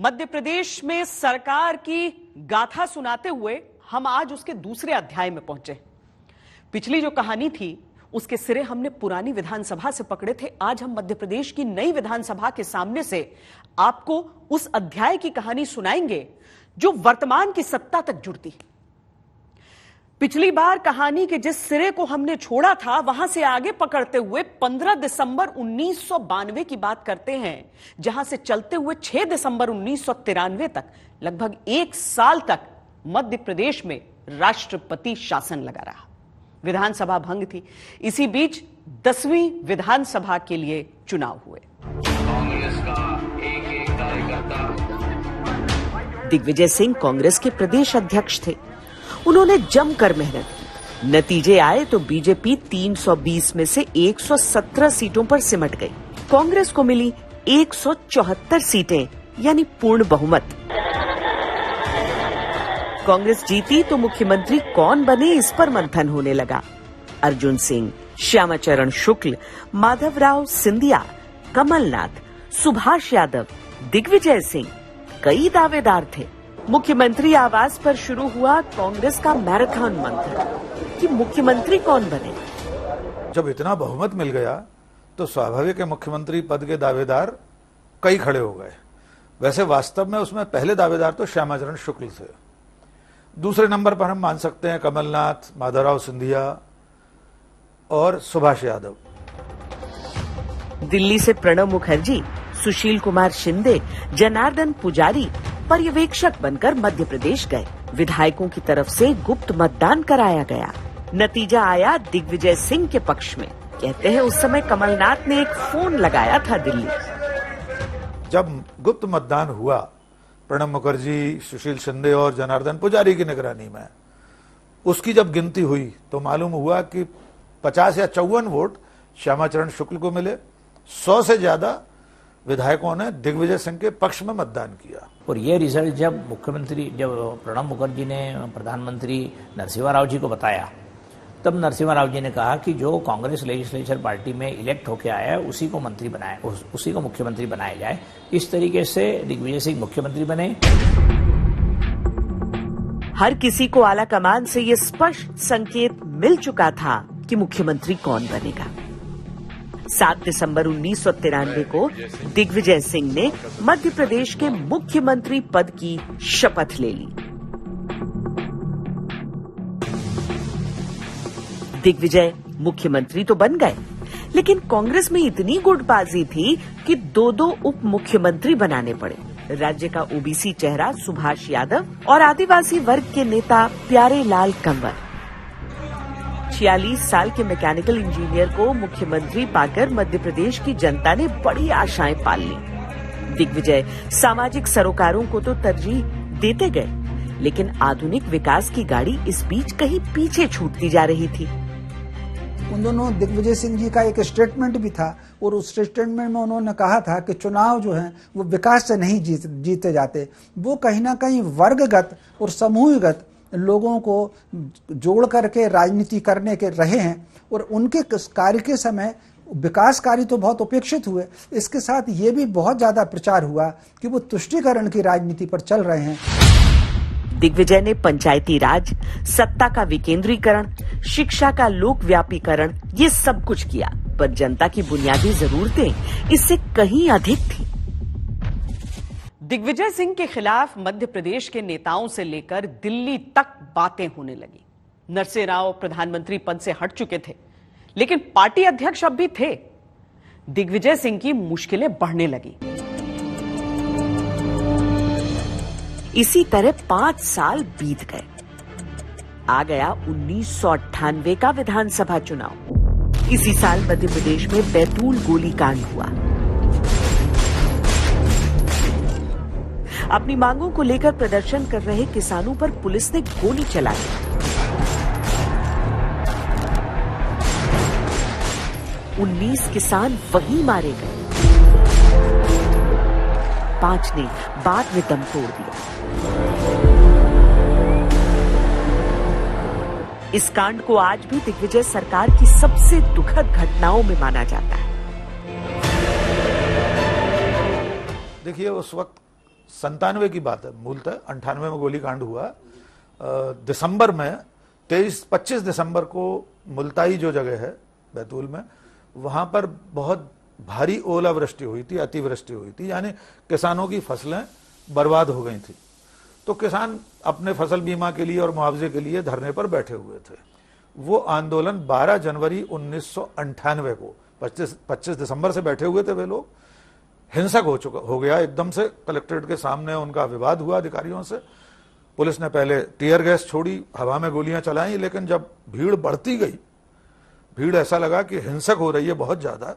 मध्य प्रदेश में सरकार की गाथा सुनाते हुए हम आज उसके दूसरे अध्याय में पहुंचे। पिछली जो कहानी थी उसके सिरे हमने पुरानी विधानसभा से पकड़े थे। आज हम मध्य प्रदेश की नई विधानसभा के सामने से आपको उस अध्याय की कहानी सुनाएंगे जो वर्तमान की सत्ता तक जुड़ती। पिछली बार कहानी के जिस सिरे को हमने छोड़ा था वहां से आगे पकड़ते हुए 15 दिसंबर 1992 की बात करते हैं, जहां से चलते हुए 6 दिसंबर 1993 तक लगभग एक साल तक मध्य प्रदेश में राष्ट्रपति शासन लगा रहा। विधानसभा भंग थी। इसी बीच 10वीं विधानसभा के लिए चुनाव हुए। कांग्रेस का एक कार्यकर्ता दिग्विजय सिंह कांग्रेस के प्रदेश अध्यक्ष थे। उन्होंने जमकर मेहनत की। नतीजे आए तो बीजेपी 320 में से 117 सीटों पर सिमट गई। कांग्रेस को मिली 174 सीटें, यानी पूर्ण बहुमत। कांग्रेस जीती तो मुख्यमंत्री कौन बने इस पर मंथन होने लगा। अर्जुन सिंह, श्यामाचरण शुक्ल, माधवराव सिंधिया, कमलनाथ, सुभाष यादव, दिग्विजय सिंह, कई दावेदार थे। मुख्यमंत्री आवास पर शुरू हुआ कांग्रेस का मैराथन मंथन कि मुख्यमंत्री कौन बने। जब इतना बहुमत मिल गया तो स्वाभाविक है मुख्यमंत्री पद के दावेदार कई खड़े हो गए। वैसे वास्तव में उसमें पहले दावेदार तो श्यामाचरण शुक्ल थे। दूसरे नंबर पर हम मान सकते हैं कमलनाथ, माधवराव सिंधिया और सुभाष यादव। दिल्ली से प्रणब मुखर्जी, सुशील कुमार शिंदे, जनार्दन पुजारी पर्यवेक्षक बनकर मध्य प्रदेश गए। विधायकों की तरफ से गुप्त मतदान कराया गया। नतीजा आया दिग्विजय सिंह के पक्ष में। कहते हैं उस समय कमलनाथ ने एक फोन लगाया था दिल्ली। जब गुप्त मतदान हुआ प्रणब मुखर्जी, सुशील शिंदे और जनार्दन पुजारी की निगरानी में, उसकी जब गिनती हुई तो मालूम हुआ कि 50 या 54 वोट श्यामाचरण शुक्ल को मिले। 100 से ज्यादा विधायकों ने दिग्विजय सिंह के पक्ष में मतदान किया। और ये रिजल्ट जब प्रणब मुखर्जी ने प्रधानमंत्री नरसिम्हा राव जी को बताया, तब नरसिम्हा राव जी ने कहा कि जो कांग्रेस लेजिस्लेचर पार्टी में इलेक्ट होकर आया है उसी को मंत्री बनाए, उसी को मुख्यमंत्री बनाया जाए। इस तरीके से दिग्विजय सिंह मुख्यमंत्री बने। हर किसी को आला कमान से ये स्पष्ट संकेत मिल चुका था कि मुख्यमंत्री कौन बनेगा। 7 दिसंबर 1993 को दिग्विजय सिंह ने मध्य प्रदेश के मुख्यमंत्री पद की शपथ ले ली। दिग्विजय मुख्यमंत्री तो बन गए, लेकिन कांग्रेस में इतनी गुटबाजी थी कि 2-2 उप मुख्यमंत्री बनाने पड़े। राज्य का ओबीसी चेहरा सुभाष यादव और आदिवासी वर्ग के नेता प्यारे लाल कंवर। 46 साल के मैकेनिकल इंजीनियर को मुख्यमंत्री पाकर मध्य प्रदेश की जनता ने बड़ी आशाएं पाल ली। दिग्विजय सामाजिक सरोकारों को तो तरजीह देते गए, लेकिन आधुनिक विकास की गाड़ी इस बीच कहीं पीछे छूटती जा रही थी। उन दोनों दिग्विजय सिंह जी का एक स्टेटमेंट भी था और उस स्टेटमेंट में उन्होंने कहा था कि चुनाव जो है वो विकास से नहीं जीते जाते, वो कहीं ना कहीं वर्गगत और समूहगत लोगों को जोड़ करके राजनीति करने के रहे हैं। और उनके कार्य के समय विकास कार्य तो बहुत उपेक्षित हुए, इसके साथ ये भी बहुत ज्यादा प्रचार हुआ कि वो तुष्टीकरण की राजनीति पर चल रहे हैं। दिग्विजय ने पंचायती राज, सत्ता का विकेंद्रीकरण, शिक्षा का लोकव्यापीकरण, ये सब कुछ किया, पर जनता की बुनियादी जरूरतें इससे कहीं अधिक थी। दिग्विजय सिंह के खिलाफ मध्य प्रदेश के नेताओं से लेकर दिल्ली तक बातें होने लगी। नरसिम्हा राव प्रधानमंत्री पद से हट चुके थे, लेकिन पार्टी अध्यक्ष अब भी थे। दिग्विजय सिंह की मुश्किलें बढ़ने लगी। इसी तरह 5 साल बीत गए। आ गया 1998 का विधानसभा चुनाव। इसी साल मध्य प्रदेश में बैतूल गोलीकांड हुआ। अपनी मांगों को लेकर प्रदर्शन कर रहे किसानों पर पुलिस ने गोली चलाई। उन्नीस किसान वहीं मारे गए। 5 ने बाद में दम तोड़ दिया। इस कांड को आज भी दिग्विजय सरकार की सबसे दुखद घटनाओं में माना जाता है। देखिए, उस वक्त 97 की बात है, मूलतः 98 में गोली कांड हुआ। दिसंबर में 25 दिसंबर को मुल्ताई जो जगह है बैतूल में, वहां पर बहुत भारी ओलावृष्टि हुई थी, अतिवृष्टि हुई थी, यानी किसानों की फसलें बर्बाद हो गई थी। तो किसान अपने फसल बीमा के लिए और मुआवजे के लिए धरने पर बैठे हुए थे। वो आंदोलन 12 जनवरी 1998 को, 25 दिसंबर से बैठे हुए थे वे लोग, हिंसक हो गया। एकदम से कलेक्ट्रेट के सामने उनका विवाद हुआ अधिकारियों से। पुलिस ने पहले टीयर गैस छोड़ी, हवा में गोलियां चलाई, लेकिन जब भीड़ बढ़ती गई, भीड़ ऐसा लगा कि हिंसक हो रही है बहुत ज्यादा,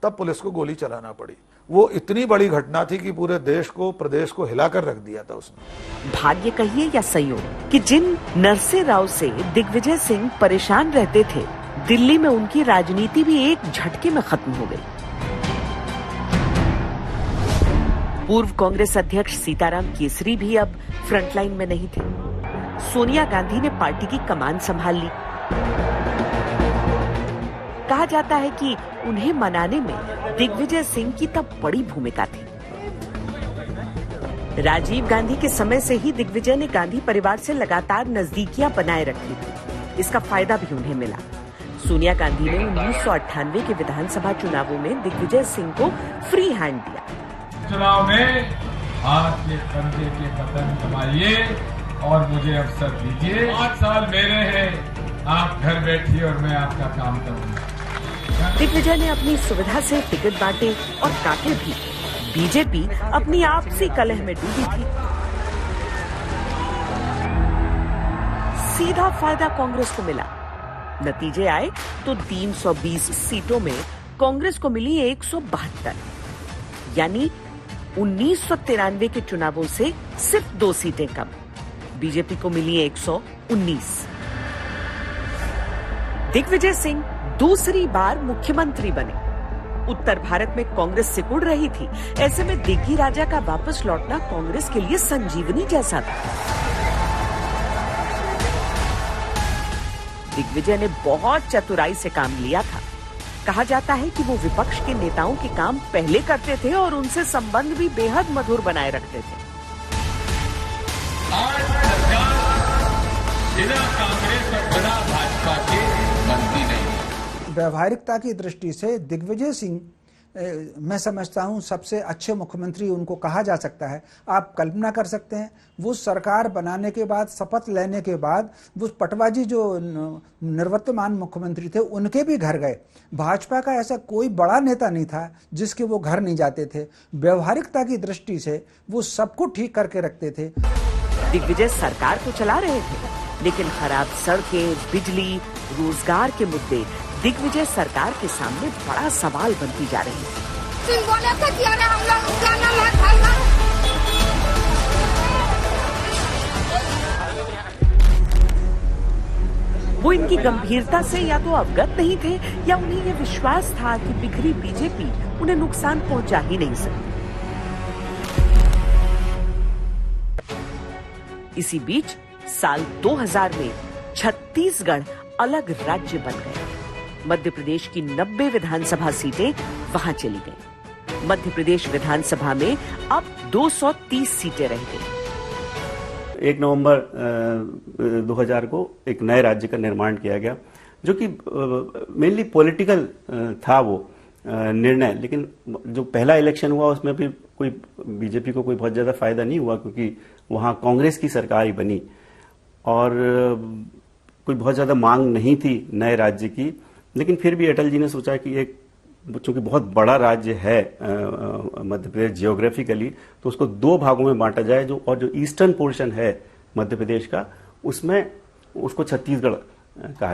तब पुलिस को गोली चलाना पड़ी। वो इतनी बड़ी घटना थी कि पूरे देश को, प्रदेश को हिलाकर रख दिया था उसने। भाग्य कहिए या संयोग कि जिन नरसिंह राव से दिग्विजय सिंह परेशान रहते थे, दिल्ली में उनकी राजनीति भी एक झटके में खत्म हो गई। पूर्व कांग्रेस अध्यक्ष सीताराम केसरी भी अब फ्रंटलाइन में नहीं थे। सोनिया गांधी ने पार्टी की कमान संभाल ली। कहा जाता है कि उन्हें मनाने में दिग्विजय सिंह की तब बड़ी भूमिका थी। राजीव गांधी के समय से ही दिग्विजय ने गांधी परिवार से लगातार नजदीकियां बनाए रखी थी। इसका फायदा भी उन्हें मिला। सोनिया गांधी ने 1998 के विधानसभा चुनावों में दिग्विजय सिंह को फ्री हैंड दिया। चुनाव में आपके कंधे के बटन दबाइए और मुझे अवसर दीजिए। 5 साल मेरे हैं, आप घर बैठिए और मैं आपका काम करूंगा। दिग्विजय ने अपनी सुविधा से टिकट बांटे और काटे भी। बीजेपी अपनी आपसी कलह में डूबी थी। सीधा फायदा कांग्रेस को मिला। नतीजे आए तो 320 सीटों में कांग्रेस को मिली 172, यानी 1993 के चुनावों से सिर्फ 2 सीटें कम। बीजेपी को मिली 119। दिग्विजय सिंह दूसरी बार मुख्यमंत्री बने। उत्तर भारत में कांग्रेस सिकुड़ रही थी। ऐसे में दिग्गी राजा का वापस लौटना कांग्रेस के लिए संजीवनी जैसा था। दिग्विजय ने बहुत चतुराई से काम लिया था। कहा जाता है कि वो विपक्ष के नेताओं के काम पहले करते थे और उनसे संबंध भी बेहद मधुर बनाए रखते थे। आज सरकार बिना कांग्रेस और बिना भाजपा के बनती नहीं। व्यवहारिकता की दृष्टि से दिग्विजय सिंह मैं समझता हूं सबसे अच्छे मुख्यमंत्री उनको कहा जा सकता है। आप कल्पना कर सकते हैं, वो सरकार बनाने के बाद, शपथ लेने के बाद, वो पटवाजी जो निवर्तमान मुख्यमंत्री थे उनके भी घर गए। भाजपा का ऐसा कोई बड़ा नेता नहीं था जिसके वो घर नहीं जाते थे। व्यवहारिकता की दृष्टि से वो सबको ठीक करके रखते थे। दिग्विजय सरकार तो चला रहे थे, लेकिन खराब सड़कें, बिजली, रोजगार के मुद्दे दिग्विजय सरकार के सामने बड़ा सवाल बनती जा रही है। वो इनकी गंभीरता से या तो अवगत नहीं थे या उन्हें यह विश्वास था कि बिखरी बीजेपी उन्हें नुकसान पहुंचा ही नहीं सकती। इसी बीच साल 2000 में छत्तीसगढ़ अलग राज्य बन गया। मध्य प्रदेश की 90 विधानसभा सीटें वहां चली गईं। मध्य प्रदेश विधानसभा में अब 230 सीटें रह गई। 1 नवंबर 2000 को एक नए राज्य का निर्माण किया गया, जो कि मेनली पॉलिटिकल था वो निर्णय। लेकिन जो पहला इलेक्शन हुआ उसमें भी कोई बीजेपी को कोई बहुत ज्यादा फायदा नहीं हुआ, क्योंकि वहां कांग्रेस की सरकार ही बनी और कोई बहुत ज्यादा मांग नहीं थी नए राज्य की। लेकिन फिर भी अटल जी ने सोचा कि एक चूंकि बहुत बड़ा राज्य है मध्य प्रदेश जियोग्राफिकली, तो उसको 2 भागों में बांटा जाए, जो ईस्टर्न पोर्शन है मध्य प्रदेश का, उसमें उसको छत्तीसगढ़ कहा जाए।